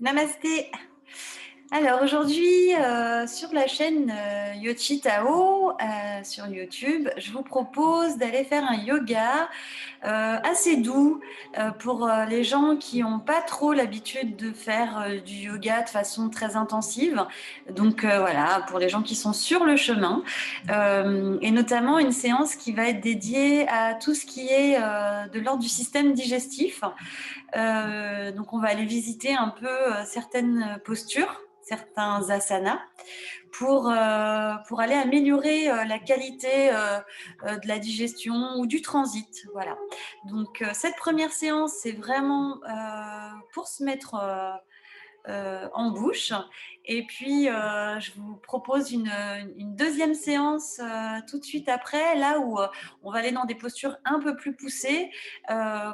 Namasté. Alors aujourd'hui, sur la chaîne Yochi Tao sur YouTube, je vous propose d'aller faire un yoga assez doux pour les gens qui n'ont pas trop l'habitude de faire du yoga de façon très intensive. Donc voilà, pour les gens qui sont sur le chemin, et notamment une séance qui va être dédiée à tout ce qui est de l'ordre du système digestif. Donc on va aller visiter un peu certaines postures, certains asanas, pour aller améliorer la qualité de la digestion ou du transit. Voilà. Donc cette première séance, c'est vraiment pour se mettre en bouche. Et puis, je vous propose une deuxième séance tout de suite après, là où on va aller dans des postures un peu plus poussées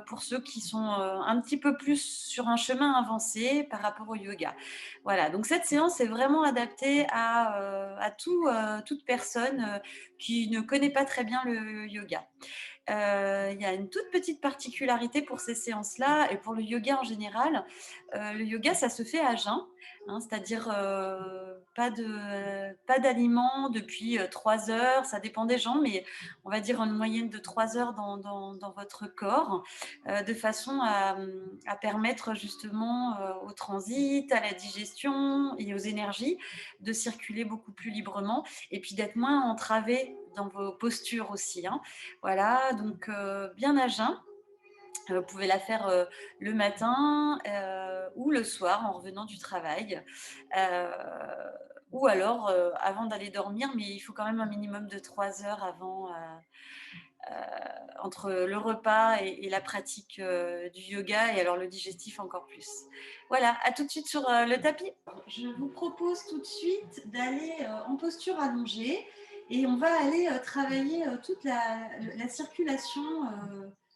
pour ceux qui sont un petit peu plus sur un chemin avancé par rapport au yoga. Voilà, donc cette séance est vraiment adaptée à toute personne qui ne connaît pas très bien le yoga. Il y a une toute petite particularité pour ces séances-là et pour le yoga en général. Le yoga, ça se fait à jeun, hein, c'est-à-dire pas d'aliments depuis 3 heures. Ça dépend des gens, mais on va dire une moyenne de 3 heures dans votre corps, de façon à permettre justement au transit, à la digestion et aux énergies de circuler beaucoup plus librement et puis d'être moins entravé dans vos postures aussi, hein. Voilà, donc bien à jeun. Vous pouvez la faire le matin ou le soir en revenant du travail. Euh, ou alors avant d'aller dormir, mais il faut quand même un minimum de 3 heures avant, entre le repas et la pratique du yoga, et alors le digestif encore plus. Voilà, à tout de suite sur le tapis. Je vous propose tout de suite d'aller en posture allongée et on va aller travailler toute la circulation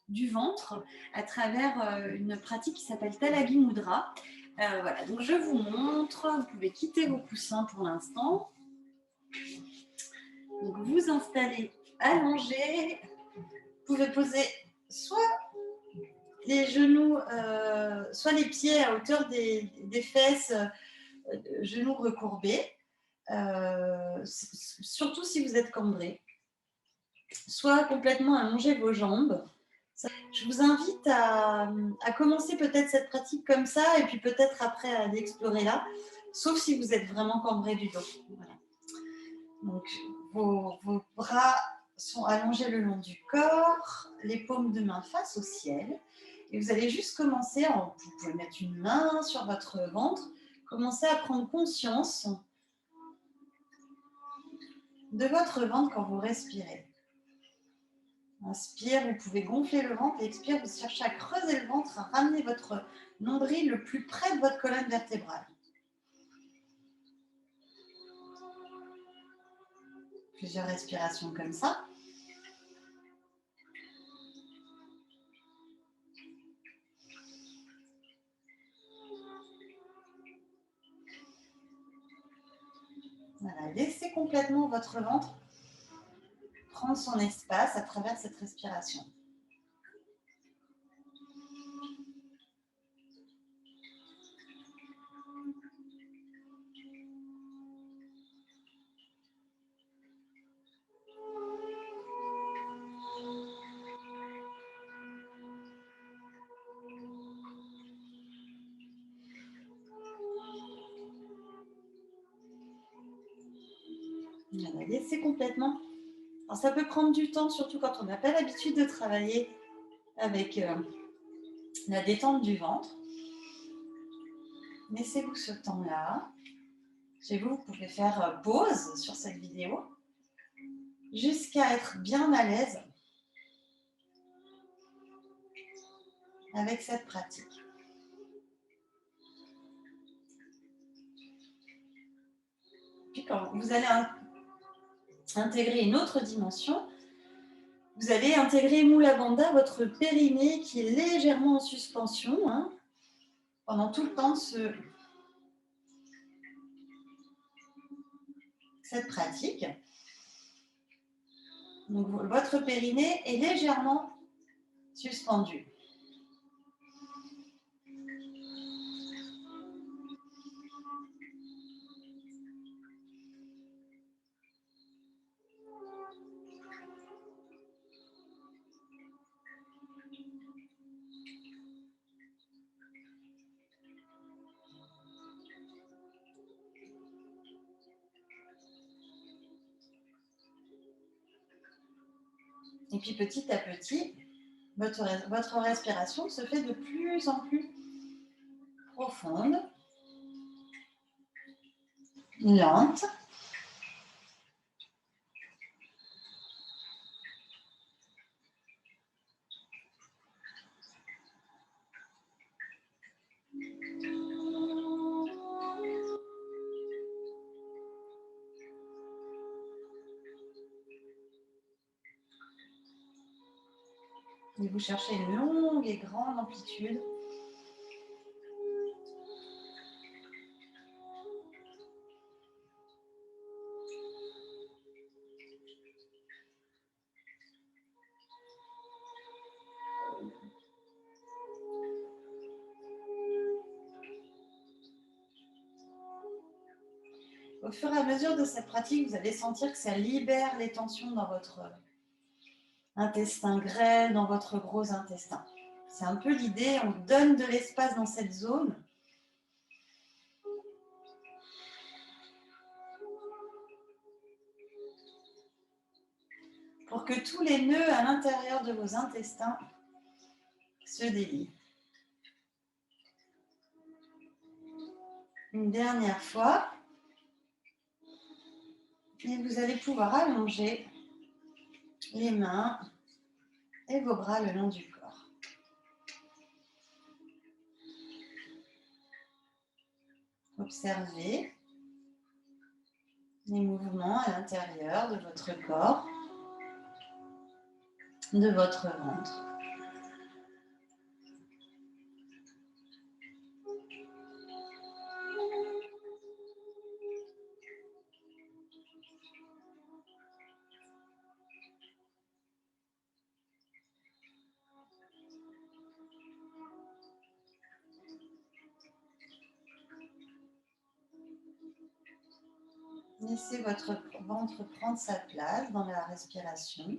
du ventre à travers une pratique qui s'appelle Talagi Mudra. Voilà, donc je vous montre, vous pouvez quitter vos coussins pour l'instant. Donc vous installez allongé, vous pouvez poser soit les genoux, soit les pieds à hauteur des fesses, genoux recourbés, surtout si vous êtes cambré, soit complètement allonger vos jambes. Je vous invite à commencer peut-être cette pratique comme ça et puis peut-être après à l'explorer là, sauf si vous êtes vraiment cambré du dos. Voilà. Donc vos bras sont allongés le long du corps, les paumes de main face au ciel. Et vous allez juste commencer, vous pouvez mettre une main sur votre ventre, commencer à prendre conscience de votre ventre quand vous respirez. Inspire, vous pouvez gonfler le ventre, et expire, vous cherchez à creuser le ventre, à ramener votre nombril le plus près de votre colonne vertébrale. Plusieurs respirations comme ça. Voilà, laissez complètement votre ventre prendre son espace à travers cette respiration. Voilà, laissez complètement. Alors, ça peut prendre du temps, surtout quand on n'a pas l'habitude de travailler avec la détente du ventre. Laissez-vous ce temps-là. Chez vous, vous pouvez faire pause sur cette vidéo jusqu'à être bien à l'aise avec cette pratique. Puis quand vous allez intégrer une autre dimension, vous allez intégrer Mula Bandha, votre périnée qui est légèrement en suspension, hein, pendant tout le temps de cette pratique. Donc votre périnée est légèrement suspendu. Et puis petit à petit, votre respiration se fait de plus en plus profonde, lente. Et vous cherchez une longue et grande amplitude. Au fur et à mesure de cette pratique, vous allez sentir que ça libère les tensions dans votre intestin grêle, dans votre gros intestin. C'est un peu l'idée, on donne de l'espace dans cette zone. Pour que tous les nœuds à l'intérieur de vos intestins se délient. Une dernière fois. Et vous allez pouvoir allonger les mains et vos bras le long du corps. Observez les mouvements à l'intérieur de votre corps, de votre ventre. Laissez votre ventre prendre sa place dans la respiration.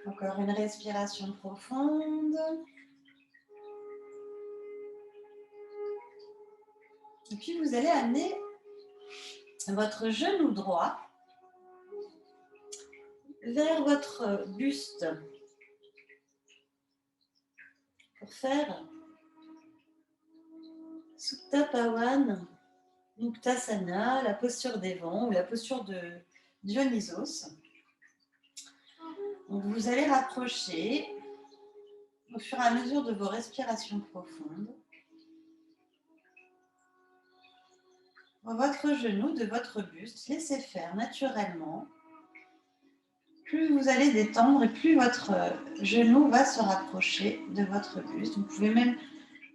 Encore une respiration profonde. Et puis vous allez amener votre genou droit vers votre buste pour faire Supta Pawan Muktasana, la posture des vents ou la posture de Dionysos. Donc vous allez rapprocher au fur et à mesure de vos respirations profondes votre genou de votre buste. Laissez faire naturellement. Plus vous allez détendre et plus votre genou va se rapprocher de votre buste. Vous pouvez même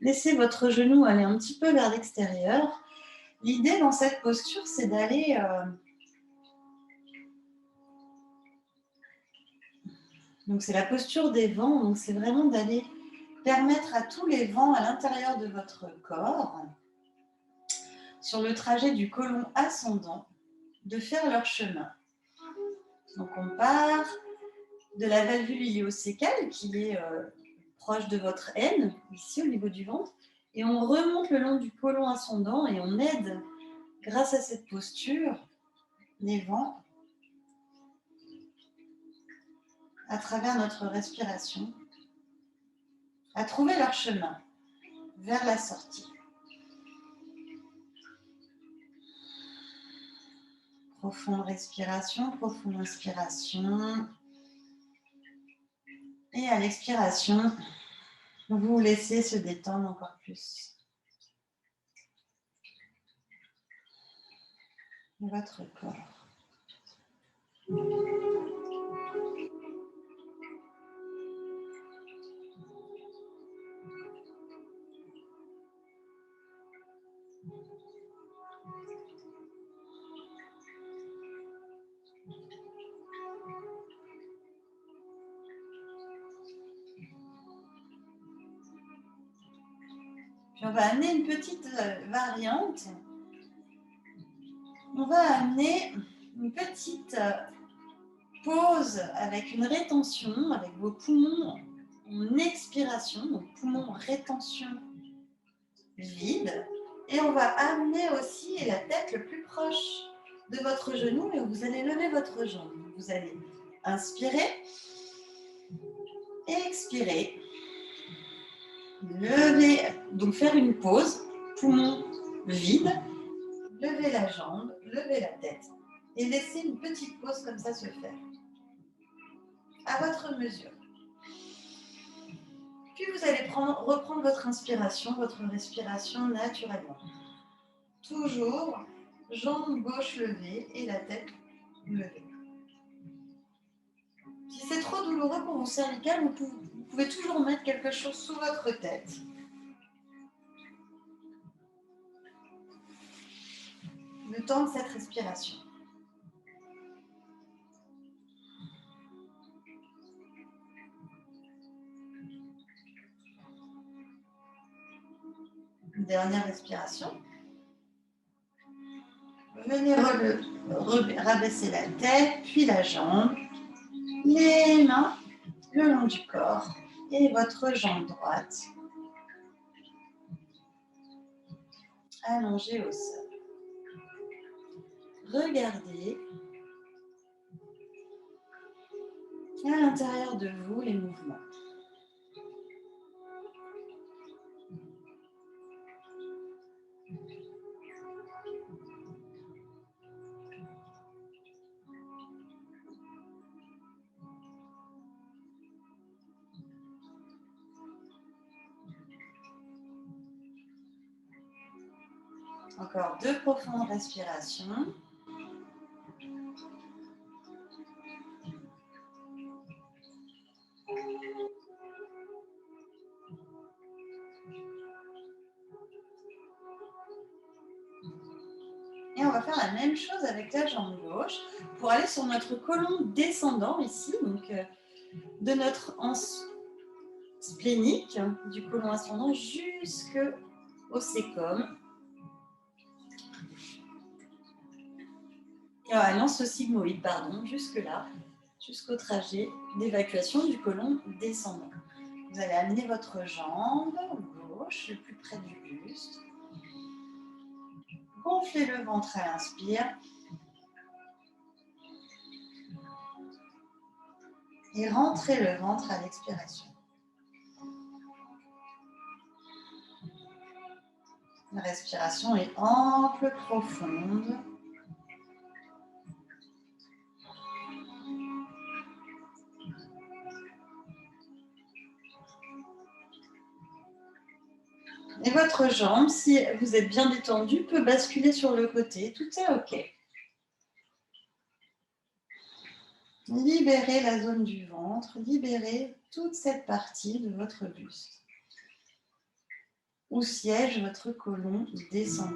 laisser votre genou aller un petit peu vers l'extérieur. L'idée dans cette posture, c'est d'aller donc c'est la posture des vents, donc c'est vraiment d'aller permettre à tous les vents à l'intérieur de votre corps, sur le trajet du côlon ascendant, de faire leur chemin. Donc on part de la valvule iléosécale qui est proche de votre aine, ici au niveau du ventre, et on remonte le long du côlon ascendant et on aide, grâce à cette posture, les vents à travers notre respiration à trouver leur chemin vers la sortie. Profonde respiration, profonde inspiration. Et à l'expiration, vous laissez se détendre encore plus votre corps. Puis on va amener une petite variante. On va amener une petite pause avec une rétention, avec vos poumons en expiration, donc poumons rétention vide. Et on va amener aussi la tête le plus proche de votre genou et vous allez lever votre jambe. Vous allez inspirer, expirer, lever, donc faire une pause, poumon vide, lever la jambe, lever la tête et laisser une petite pause comme ça se faire, à votre mesure. Puis vous allez reprendre votre inspiration, votre respiration naturellement. Toujours jambe gauche levée et la tête levée. Si c'est trop douloureux pour vos cervicales, vous pouvez toujours mettre quelque chose sous votre tête. Le temps de cette respiration. Dernière respiration. Venez rabaisser la tête, puis la jambe, les mains le long du corps et votre jambe droite allongée au sol. Regardez à l'intérieur de vous les mouvements. Encore 2 profondes respirations. Et on va faire la même chose avec la jambe gauche pour aller sur notre côlon descendant ici, donc de notre anse splénique, du côlon ascendant jusqu'au cécum. L'anse sigmoïde, pardon, jusque-là, jusqu'au trajet d'évacuation du côlon descendant. Vous allez amener votre jambe gauche le plus près du buste. Gonflez le ventre à l'inspire. Et rentrez le ventre à l'expiration. La respiration est ample, profonde. Et votre jambe, si vous êtes bien détendu, peut basculer sur le côté. Tout est OK. Libérez la zone du ventre, libérez toute cette partie de votre buste où siège votre côlon descendant.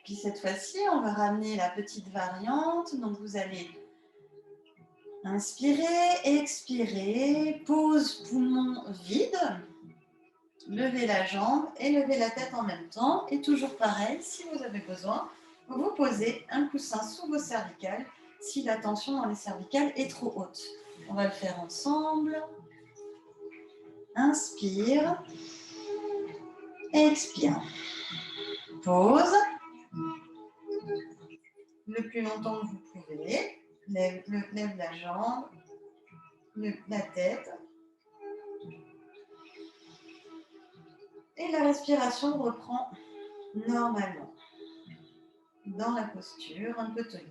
Puis cette fois-ci, on va ramener la petite variante. Donc vous allez inspirer, expirer, pause poumon vide, levez la jambe et levez la tête en même temps. Et toujours pareil, si vous avez besoin, vous posez un coussin sous vos cervicales si la tension dans les cervicales est trop haute. On va le faire ensemble. Inspire, expire. Pause. Le plus longtemps que vous pouvez. Lève la jambe, la tête. Et la respiration reprend normalement dans la posture un peu tonique.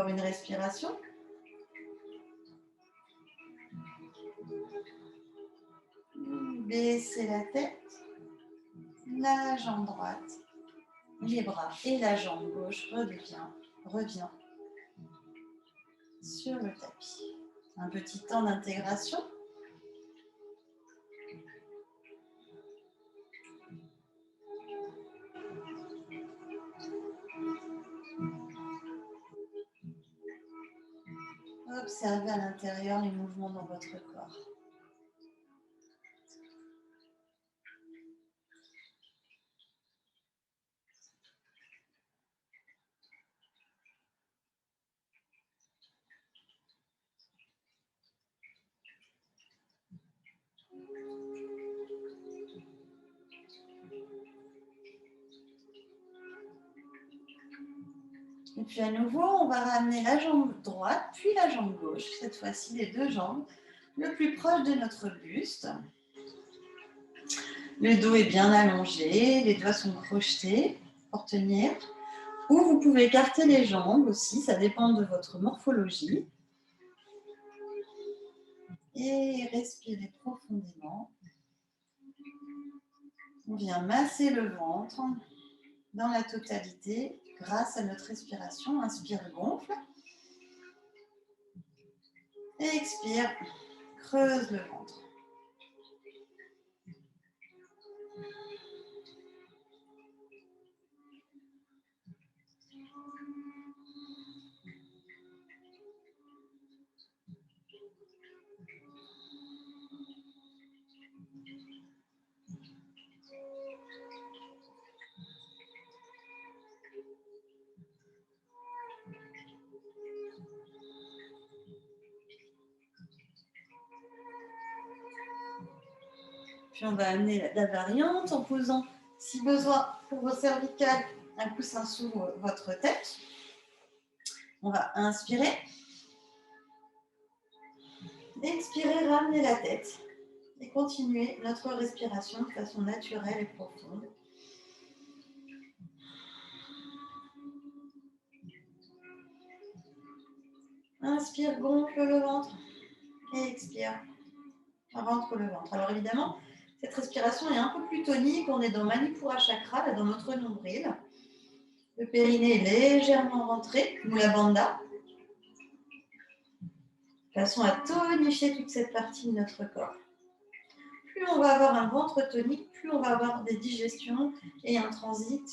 encore une respiration. Baissez la tête, la jambe droite, les bras et la jambe gauche revient sur le tapis. Un petit temps d'intégration. Observez à l'intérieur les mouvements dans votre corps. Et puis à nouveau, on va ramener la jambe droite, puis la jambe gauche. Cette fois-ci, les deux jambes le plus proche de notre buste. Le dos est bien allongé, les doigts sont crochetés pour tenir. Ou vous pouvez écarter les jambes aussi, ça dépend de votre morphologie. Et respirez profondément. On vient masser le ventre dans la totalité grâce à notre respiration. Inspire, gonfle. Et expire, creuse le ventre. Puis on va amener la variante en posant, si besoin, pour vos cervicales, un coussin sous votre tête. On va inspirer. Expirer, ramener la tête. Et continuer notre respiration de façon naturelle et profonde. Inspire, gonfle le ventre. Et expire, rentre le ventre. Alors évidemment, cette respiration est un peu plus tonique. On est dans Manipura Chakra, là, dans notre nombril. Le périnée est légèrement rentré, Mula Bandha, de façon à tonifier toute cette partie de notre corps. Plus on va avoir un ventre tonique, plus on va avoir des digestions et un transit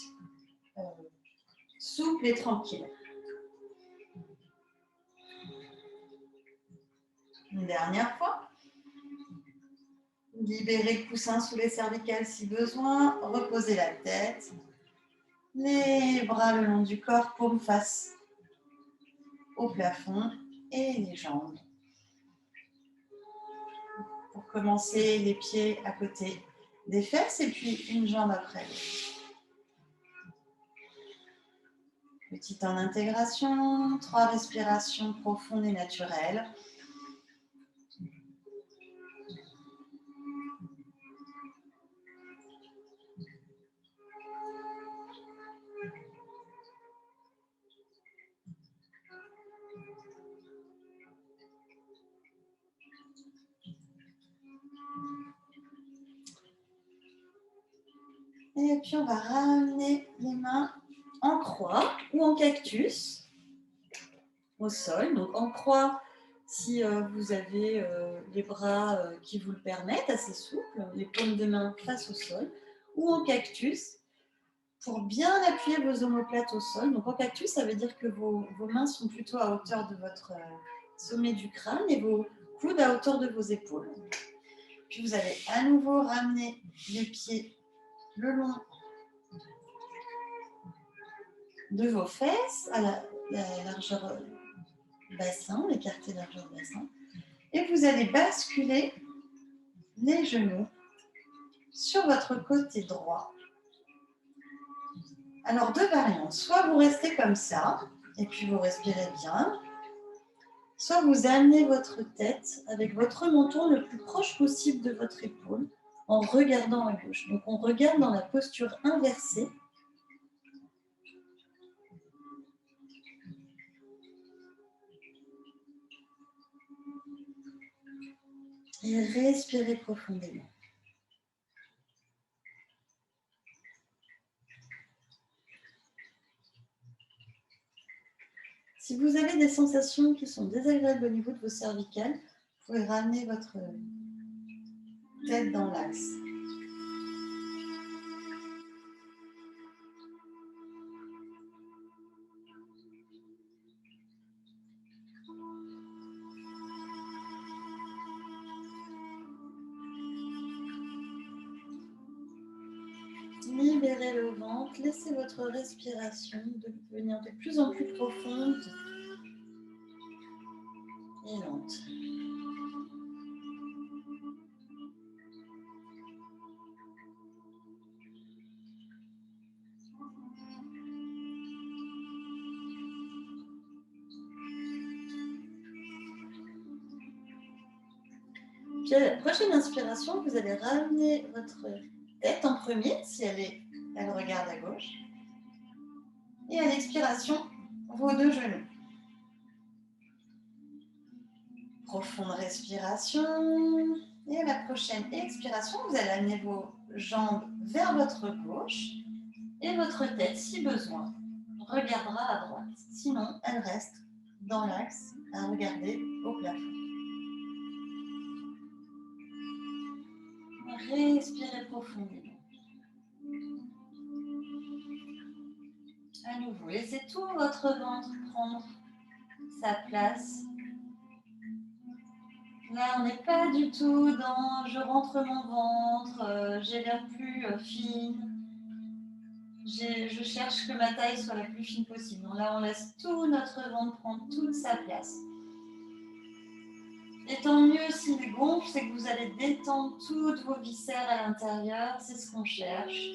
souple et tranquille. Une dernière fois. Libérez le coussin sous les cervicales si besoin. Reposez la tête. Les bras le long du corps, paume face au plafond et les jambes. Pour commencer, les pieds à côté des fesses et puis une jambe après l'autre. Petit temps d'intégration, 3 respirations profondes et naturelles. Et puis on va ramener les mains en croix ou en cactus au sol. Donc en croix si vous avez les bras qui vous le permettent, assez souples, les paumes de main face au sol, ou en cactus pour bien appuyer vos omoplates au sol. Donc en cactus, ça veut dire que vos mains sont plutôt à hauteur de votre sommet du crâne et vos coudes à hauteur de vos épaules. Puis vous allez à nouveau ramener les pieds le long de vos fesses, à la largeur bassin, écarter largeur bassin. Et vous allez basculer les genoux sur votre côté droit. Alors, 2 variantes. Soit vous restez comme ça, et puis vous respirez bien. Soit vous amenez votre tête avec votre menton le plus proche possible de votre épaule en regardant à gauche. Donc, on regarde dans la posture inversée. Et respirez profondément. Si vous avez des sensations qui sont désagréables au niveau de vos cervicales, vous pouvez ramener votre tête dans l'axe. Libérez le ventre, laissez votre respiration devenir de plus en plus profonde et lente. Puis à la prochaine inspiration, vous allez ramener votre tête en premier, si elle regarde à gauche. Et à l'expiration, vos deux genoux. Profonde respiration. Et à la prochaine expiration, vous allez amener vos jambes vers votre gauche. Et votre tête, si besoin, regardera à droite. Sinon, elle reste dans l'axe à regarder au plafond. Respirez profondément. À nouveau, laissez tout votre ventre prendre sa place. Là, on n'est pas du tout dans je rentre mon ventre, j'ai l'air plus fine. Je cherche que ma taille soit la plus fine possible. Donc là, on laisse tout notre ventre prendre toute sa place. Et tant mieux s'il gonfle, c'est que vous allez détendre toutes vos viscères à l'intérieur. C'est ce qu'on cherche.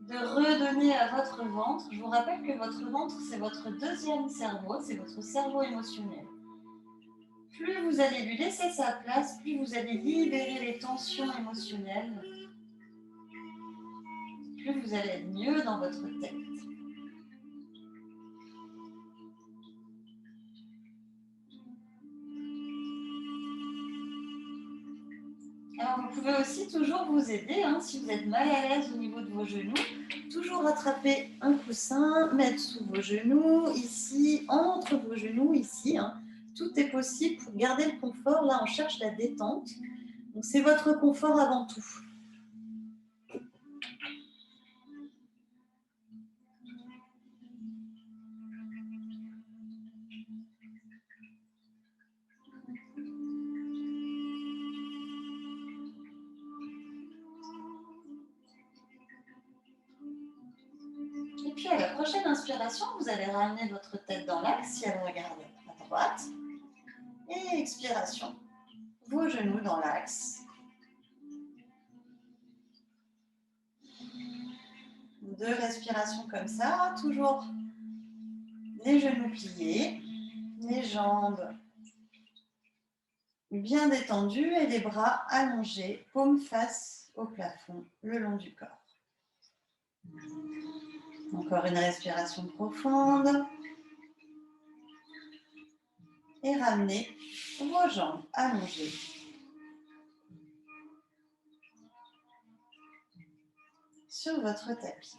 De redonner à votre ventre. Je vous rappelle que votre ventre, c'est votre deuxième cerveau, c'est votre cerveau émotionnel. Plus vous allez lui laisser sa place, plus vous allez libérer les tensions émotionnelles, plus vous allez être mieux dans votre tête. Alors vous pouvez aussi toujours vous aider, si vous êtes mal à l'aise au niveau de vos genoux, toujours attraper un coussin, mettre sous vos genoux, ici, entre vos genoux, ici. Tout est possible pour garder le confort. Là, on cherche la détente. Donc c'est votre confort avant tout. Et puis à la prochaine inspiration, vous allez ramener votre tête dans l'axe si elle regarde à droite. Et expiration, vos genoux dans l'axe. Deux respirations comme ça, toujours les genoux pliés, les jambes bien détendues et les bras allongés, paume face au plafond, le long du corps. Encore une respiration profonde. Et ramenez vos jambes allongées. Sur votre tapis.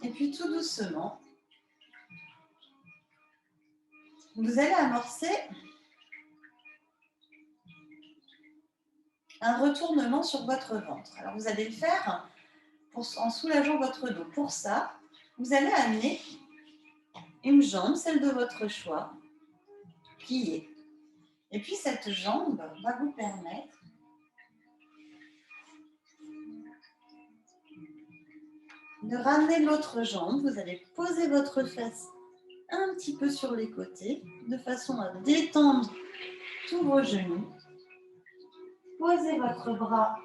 Et puis tout doucement, vous allez amorcer un retournement sur votre ventre. Alors vous allez le faire en soulageant votre dos. Pour ça, vous allez amener une jambe, celle de votre choix, pliée. Et puis cette jambe va vous permettre de ramener l'autre jambe. Vous allez poser votre fesse un petit peu sur les côtés, de façon à détendre tous vos genoux. Posez votre bras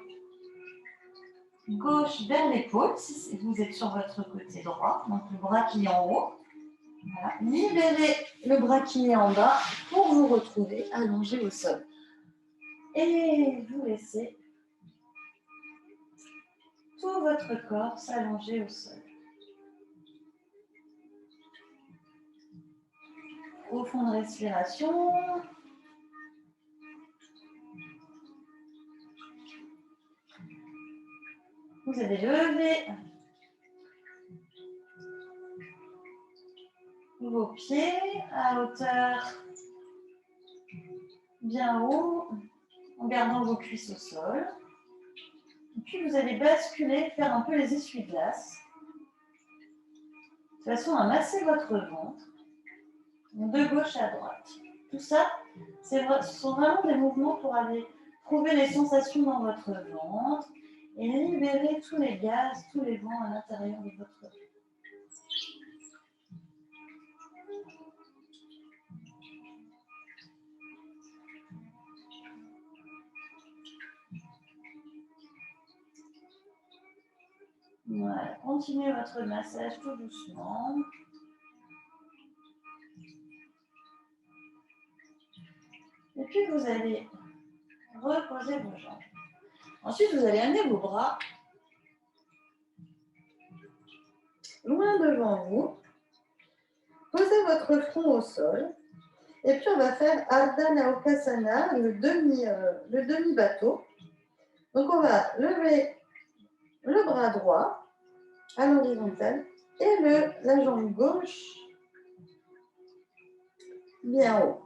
gauche vers l'épaule, si vous êtes sur votre côté droit, donc le bras qui est en haut. Voilà. Libérez le bras qui est en bas pour vous retrouver allongé au sol. Et vous laissez tout votre corps s'allonger au sol. Profonde respiration. Vous allez lever vos pieds à hauteur bien haut, en gardant vos cuisses au sol. Et puis vous allez basculer, faire un peu les essuie-glaces, de façon à masser votre ventre, de gauche à droite. Tout ça, ce sont vraiment des mouvements pour aller trouver les sensations dans votre ventre et libérer tous les gaz, tous les vents à l'intérieur de votre ventre. Voilà, continuez votre massage tout doucement. Et puis vous allez reposer vos jambes. Ensuite, vous allez amener vos bras loin devant vous. Posez votre front au sol. Et puis on va faire Ardha Naukasana, le demi-bateau. Donc on va lever le bras droit à l'horizontale et la jambe gauche bien haut.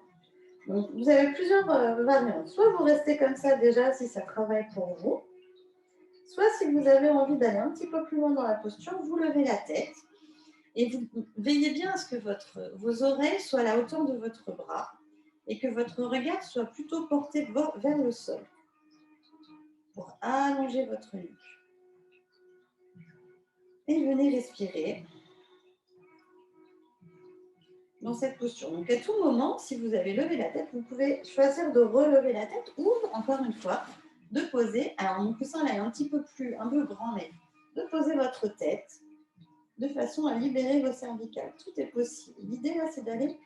Donc vous avez plusieurs variantes. Soit vous restez comme ça déjà si ça travaille pour vous. Soit si vous avez envie d'aller un petit peu plus loin dans la posture, vous levez la tête et vous veillez bien à ce que vos oreilles soient à la hauteur de votre bras et que votre regard soit plutôt porté vers le sol pour allonger votre nuque. Et venez respirer dans cette posture. Donc à tout moment, si vous avez levé la tête, vous pouvez choisir de relever la tête ou, encore une fois, de poser, alors mon coussin là est un peu grand, mais de poser votre tête de façon à libérer vos cervicales. Tout est possible. L'idée là, c'est d'aller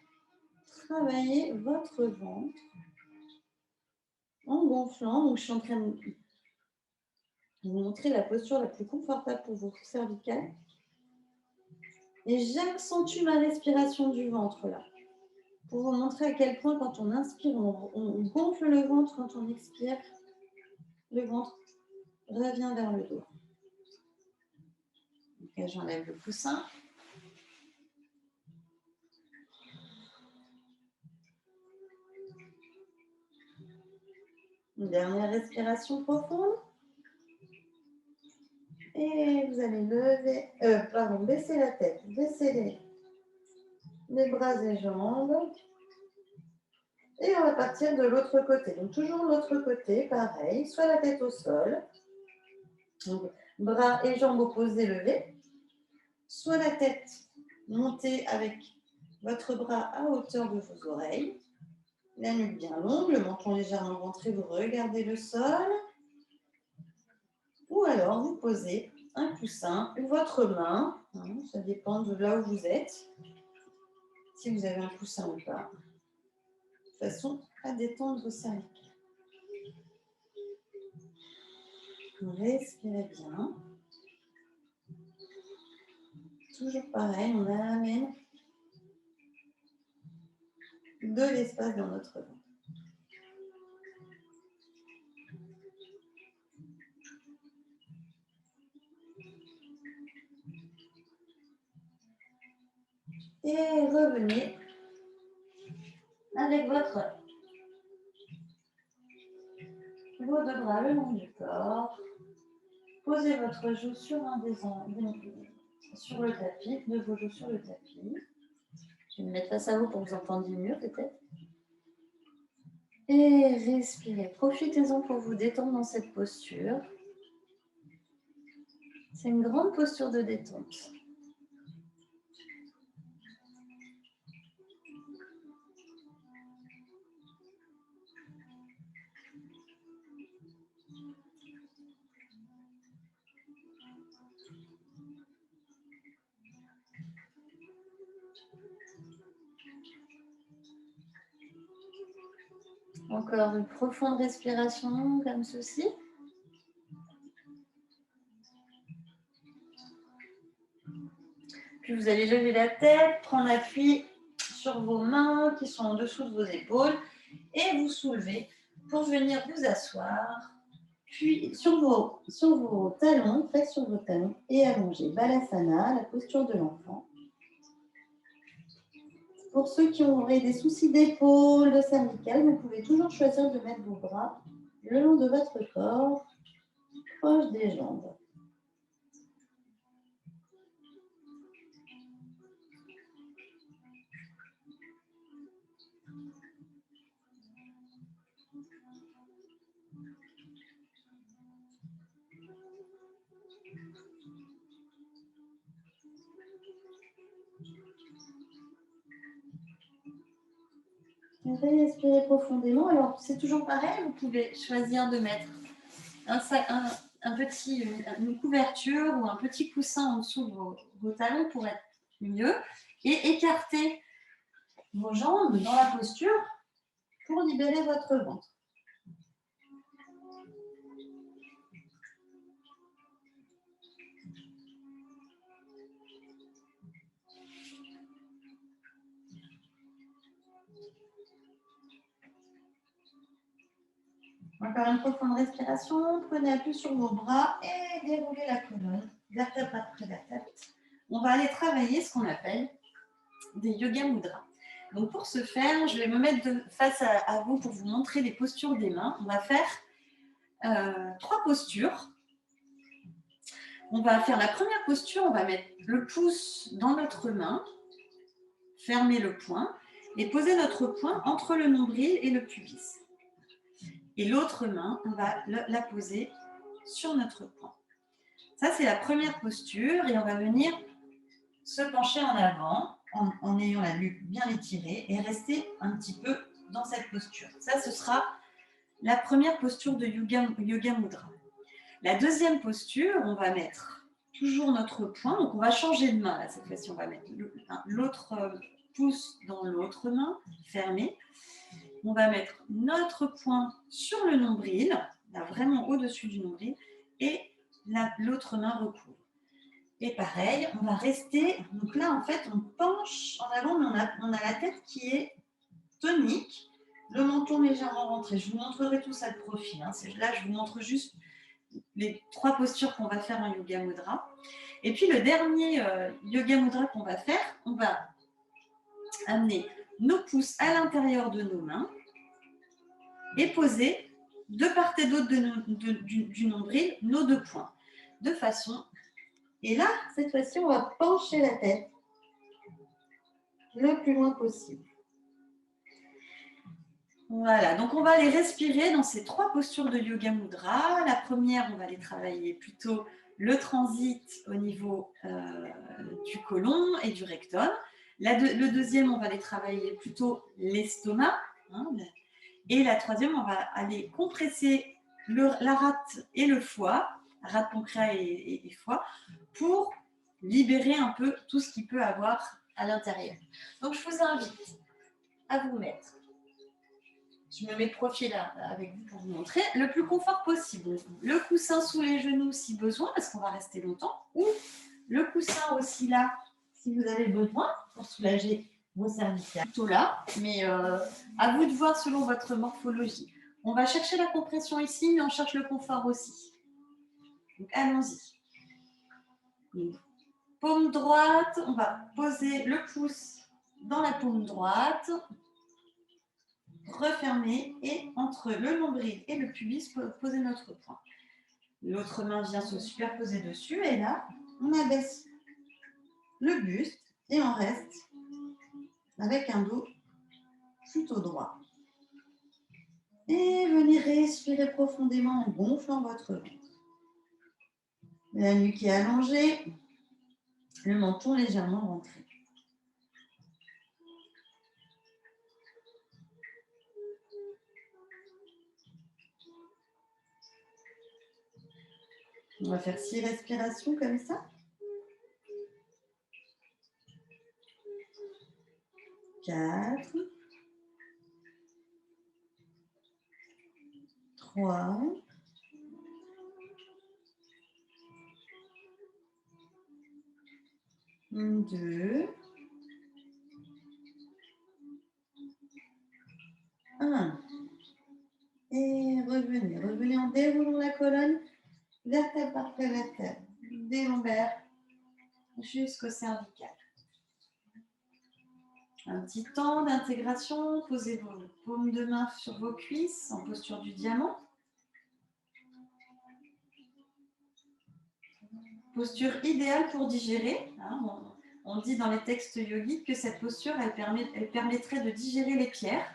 travailler votre ventre en gonflant. Donc je suis en train de vous montrer la posture la plus confortable pour vos cervicales. Et j'accentue ma respiration du ventre là, pour vous montrer à quel point quand on inspire, on gonfle le ventre, quand on expire, le ventre revient vers le dos. Donc j'enlève le coussin. Une dernière respiration profonde. Et vous allez baisser la tête, baisser les bras et jambes. Et on va partir de l'autre côté. Donc toujours l'autre côté, pareil, soit la tête au sol, donc bras et jambes opposés levés, soit la tête montée avec votre bras à hauteur de vos oreilles, la nuque bien longue, le menton légèrement rentré, vous regardez le sol, ou alors vous posez un coussin ou votre main, ça dépend de là où vous êtes, si vous avez un coussin ou pas, de façon à détendre vos cervicales. Respirez bien. Toujours pareil, on amène de l'espace dans notre ventre. Et revenez avec vos deux bras le long du corps. Posez votre joue sur sur le tapis, de vos joues sur le tapis. Je vais me mettre face à vous pour que vous entendiez mieux peut-être. Et respirez. Profitez-en pour vous détendre dans cette posture. C'est une grande posture de détente. Encore une profonde respiration comme ceci. Puis vous allez lever la tête, prendre appui sur vos mains qui sont en dessous de vos épaules et vous soulever pour venir vous asseoir. Puis sur vos talons, flexion sur vos talons et allongez. Balasana, la posture de l'enfant. Pour ceux qui auraient des soucis d'épaule, de cervicale, vous pouvez toujours choisir de mettre vos bras le long de votre corps, proche des jambes. Respirez profondément. Alors, c'est toujours pareil, vous pouvez choisir de mettre une couverture ou un petit coussin en dessous de vos talons pour être mieux et écarter vos jambes dans la posture pour libérer votre ventre. Encore une profonde respiration, prenez appui sur vos bras et déroulez la colonne, vertèbre après vertèbre. On va aller travailler ce qu'on appelle des yoga mudras. Donc pour ce faire, je vais me mettre face à vous pour vous montrer les postures des mains. On va faire 3 postures. On va faire la première posture, on va mettre le pouce dans notre main, fermer le poing et poser notre poing entre le nombril et le pubis. Et l'autre main, on va la poser sur notre poing. Ça, c'est la première posture et on va venir se pencher en avant en ayant la nuque bien étirée et rester un petit peu dans cette posture. Ça, ce sera la première posture de Yoga Mudra. La deuxième posture, on va mettre toujours notre poing. Donc, on va changer de main. Là, cette fois-ci, on va mettre l'autre pouce dans l'autre main, fermée. On va mettre notre poing sur le nombril, là, vraiment au-dessus du nombril, et l'autre main recouvre. Et pareil, on va rester, donc là en fait on penche en avant, mais on a la tête qui est tonique, le menton légèrement rentré. Je vous montrerai tout ça de profil, hein. Là je vous montre juste les 3 postures qu'on va faire en Yoga Mudra. Et puis le dernier Yoga Mudra qu'on va faire, on va amener nos pouces à l'intérieur de nos mains et poser de part et d'autre du nombril nos 2 poings, de façon. Et là, cette fois-ci, on va pencher la tête le plus loin possible. Voilà, donc on va aller respirer dans ces 3 postures de Yoga Mudra. La première, on va aller travailler plutôt le transit au niveau du côlon et du rectum. Le deuxième, on va aller travailler plutôt l'estomac. Hein, et la troisième, on va aller compresser la rate et le foie, rate, pancréas et foie, pour libérer un peu tout ce qu'il peut avoir à l'intérieur. Donc, je vous invite à vous mettre, je me mets de profil là, avec vous pour vous montrer, le plus confort possible. Le coussin sous les genoux si besoin, parce qu'on va rester longtemps, ou le coussin aussi là, si vous avez besoin, pour soulager vos cervicales. Plutôt là, mais à vous de voir selon votre morphologie. On va chercher la compression ici, mais on cherche le confort aussi. Donc, allons-y. Paume droite, on va poser le pouce dans la paume droite, refermer et entre le nombril et le pubis, poser notre poing. L'autre main vient se superposer dessus et là, on abaisse le buste et on reste avec un dos plutôt droit. Et venez respirer profondément en gonflant votre ventre. La nuque est allongée, le menton légèrement rentré. On va faire 6 respirations comme ça. 4, 3, 2, 2, 1. Et revenez. Revenez en déroulant la colonne, vertèbre après vertèbre, des lombaires jusqu'au cervical. Un petit temps d'intégration. Posez vos paumes de main sur vos cuisses en posture du diamant. Posture idéale pour digérer. On dit dans les textes yogiques que cette posture, elle permettrait de digérer les pierres.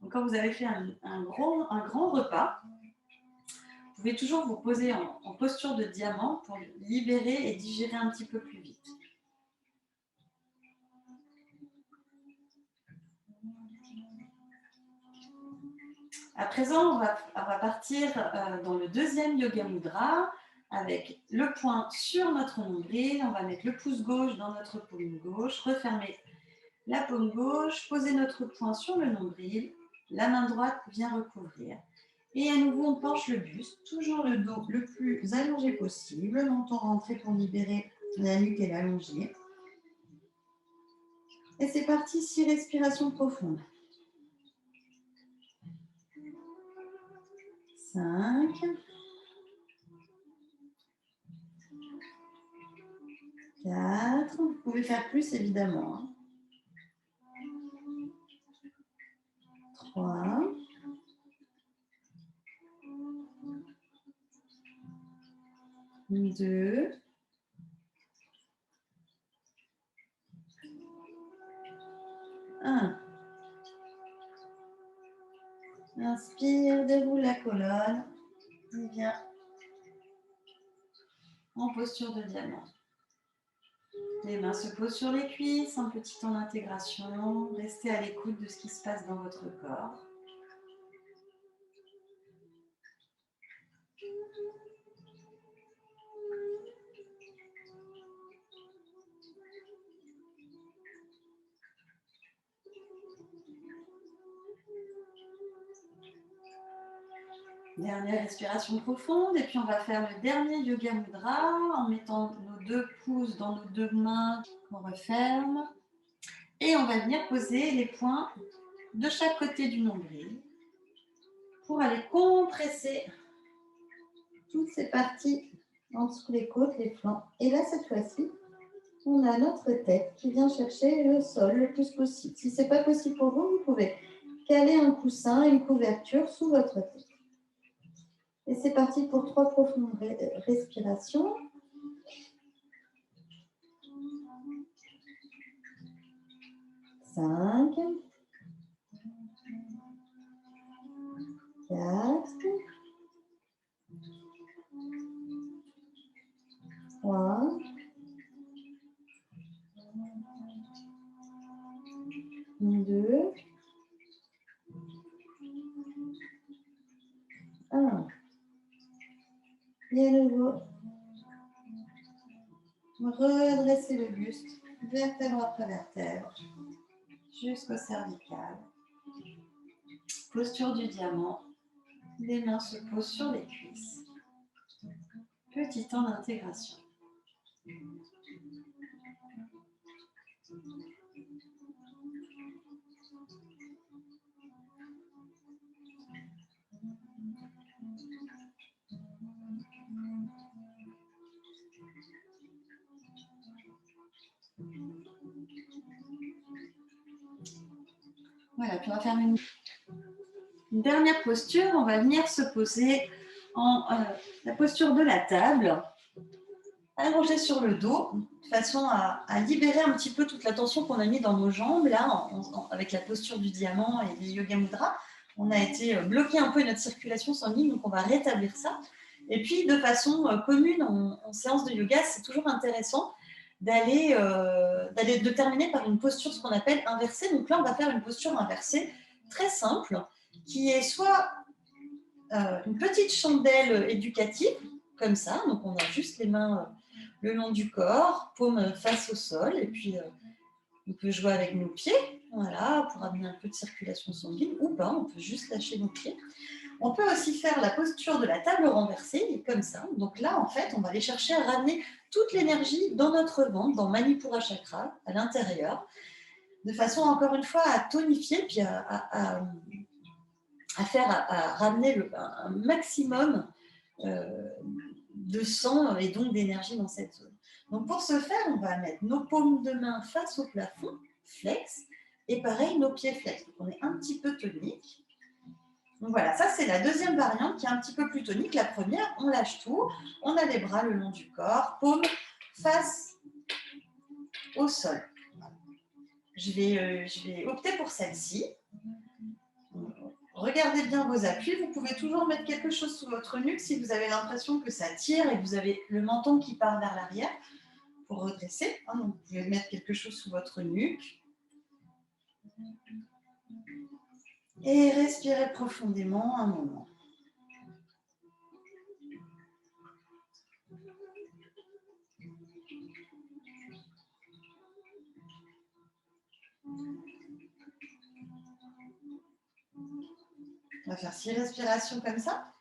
Donc, quand vous avez fait un grand repas, vous pouvez toujours vous poser en posture de diamant pour libérer et digérer un petit peu plus vite. À présent, on va partir dans le deuxième Yoga Mudra avec le poing sur notre nombril. On va mettre le pouce gauche dans notre paume gauche, refermer la paume gauche, poser notre poing sur le nombril, la main droite vient recouvrir. Et à nouveau, on penche le buste, toujours le dos le plus allongé possible, le menton rentré pour libérer la nuque et l'allonger. Et c'est parti, 6 respirations profondes. 5. 4. Vous pouvez faire plus, évidemment. 3. 2. 1. Inspire, déroule la colonne. Et viens en posture de diamant. Les mains se posent sur les cuisses, un petit temps d'intégration. Restez à l'écoute de ce qui se passe dans votre corps. Dernière respiration profonde et puis on va faire le dernier Yoga Mudra en mettant nos 2 pouces dans nos 2 mains qu'on referme. Et on va venir poser les poings de chaque côté du nombril pour aller compresser toutes ces parties entre les côtes, les flancs. Et là, cette fois-ci, on a notre tête qui vient chercher le sol le plus possible. Si ce n'est pas possible pour vous, vous pouvez caler un coussin, une couverture sous votre tête. Et c'est parti pour 3 profondes respirations. 5, 4, 3, 2, 1. Et à nouveau, redressez le buste, vertèbre après vertèbre, jusqu'au cervical. Posture du diamant, les mains se posent sur les cuisses. Petit temps d'intégration. Voilà, puis on va faire une dernière posture. On va venir se poser en la posture de la table, allongé sur le dos, de façon à libérer un petit peu toute la tension qu'on a mis dans nos jambes, là, avec la posture du diamant et les Yoga Mudra. On a été bloqué un peu notre circulation sanguine, donc on va rétablir ça. Et puis, de façon commune, en séance de yoga, c'est toujours intéressant de terminer par une posture, ce qu'on appelle inversée. Donc là, on va faire une posture inversée très simple, qui est soit une petite chandelle éducative, comme ça. Donc, on a juste les mains le long du corps, paume face au sol, et puis on peut jouer avec nos pieds, voilà, pour amener un peu de circulation sanguine, ou pas, on peut juste lâcher nos pieds. On peut aussi faire la posture de la table renversée, comme ça. Donc là, en fait, on va aller chercher à ramener toute l'énergie dans notre ventre, dans Manipura Chakra, à l'intérieur, de façon, encore une fois, à tonifier, puis à ramener un maximum de sang et donc d'énergie dans cette zone. Donc pour ce faire, on va mettre nos paumes de main face au plafond, flex, et pareil, nos pieds flex. Donc on est un petit peu tonique. Donc voilà, ça c'est la deuxième variante qui est un petit peu plus tonique. La première, on lâche tout, on a les bras le long du corps, paumes face au sol. Je vais opter pour celle-ci. Regardez bien vos appuis. Vous pouvez toujours mettre quelque chose sous votre nuque si vous avez l'impression que ça tire et que vous avez le menton qui part vers l'arrière pour redresser. Donc vous pouvez mettre quelque chose sous votre nuque. Et respirez profondément un moment. On va faire 6 respirations comme ça.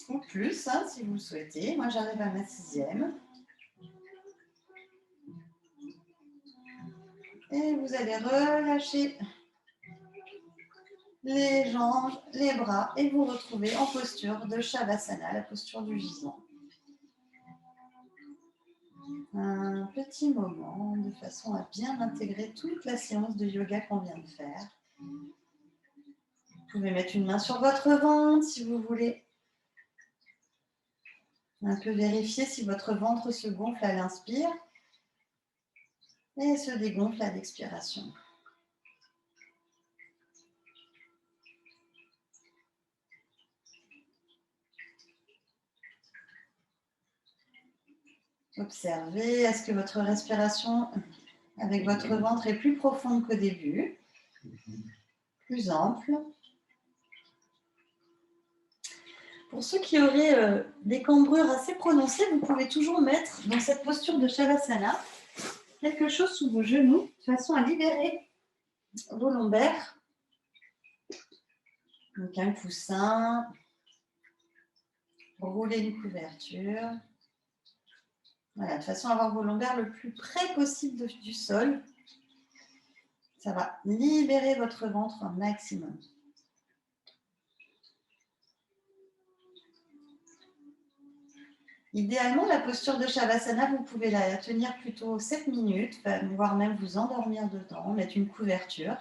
Ou plus, hein, si vous le souhaitez. Moi, j'arrive à ma 6e. Et vous allez relâcher les jambes, les bras et vous retrouvez en posture de Shavasana, la posture du gisant. Un petit moment de façon à bien intégrer toute la séance de yoga qu'on vient de faire. Vous pouvez mettre une main sur votre ventre si vous voulez. Un peu vérifier si votre ventre se gonfle à l'inspire et se dégonfle à l'expiration. Observez, est-ce que votre respiration avec votre ventre est plus profonde qu'au début, plus ample. Pour ceux qui auraient des cambrures assez prononcées, vous pouvez toujours mettre dans cette posture de Shavasana quelque chose sous vos genoux, de façon à libérer vos lombaires. Donc un coussin, rouler une couverture. Voilà, de façon à avoir vos lombaires le plus près possible du sol. Ça va libérer votre ventre un maximum. Idéalement, la posture de Shavasana, vous pouvez la tenir plutôt 7 minutes, voire même vous endormir dedans, mettre une couverture.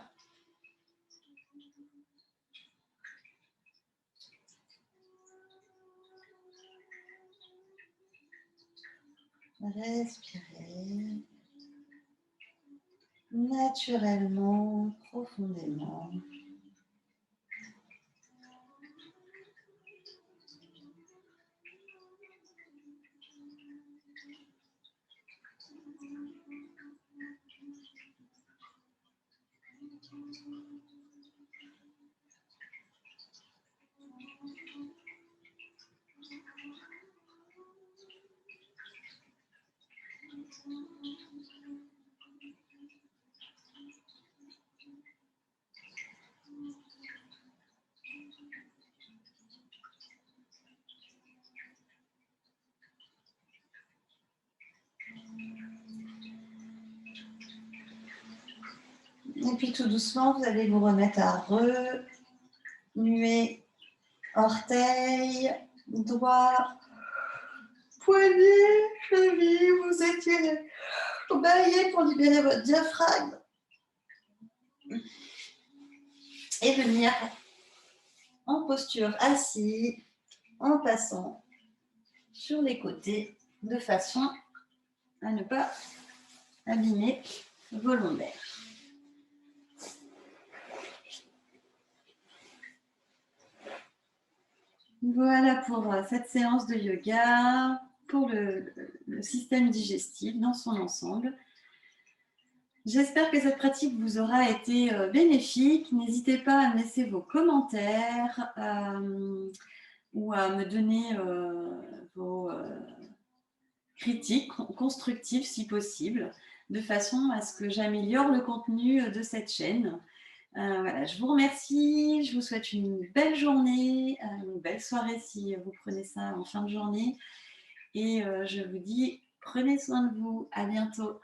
Respirez naturellement, profondément. Et puis tout doucement, vous allez vous remettre à remuer orteils, doigts, poignets, chevilles, vous étirez, vous baillez pour libérer votre diaphragme. Et venir en posture assis, en passant sur les côtés, de façon à ne pas abîmer vos lombaires. Voilà pour cette séance de yoga, pour le système digestif dans son ensemble. J'espère que cette pratique vous aura été bénéfique. N'hésitez pas à me laisser vos commentaires ou à me donner vos critiques constructives si possible, de façon à ce que j'améliore le contenu de cette chaîne. Voilà, je vous remercie, je vous souhaite une belle journée, une belle soirée si vous prenez ça en fin de journée. Et je vous dis, prenez soin de vous. À bientôt.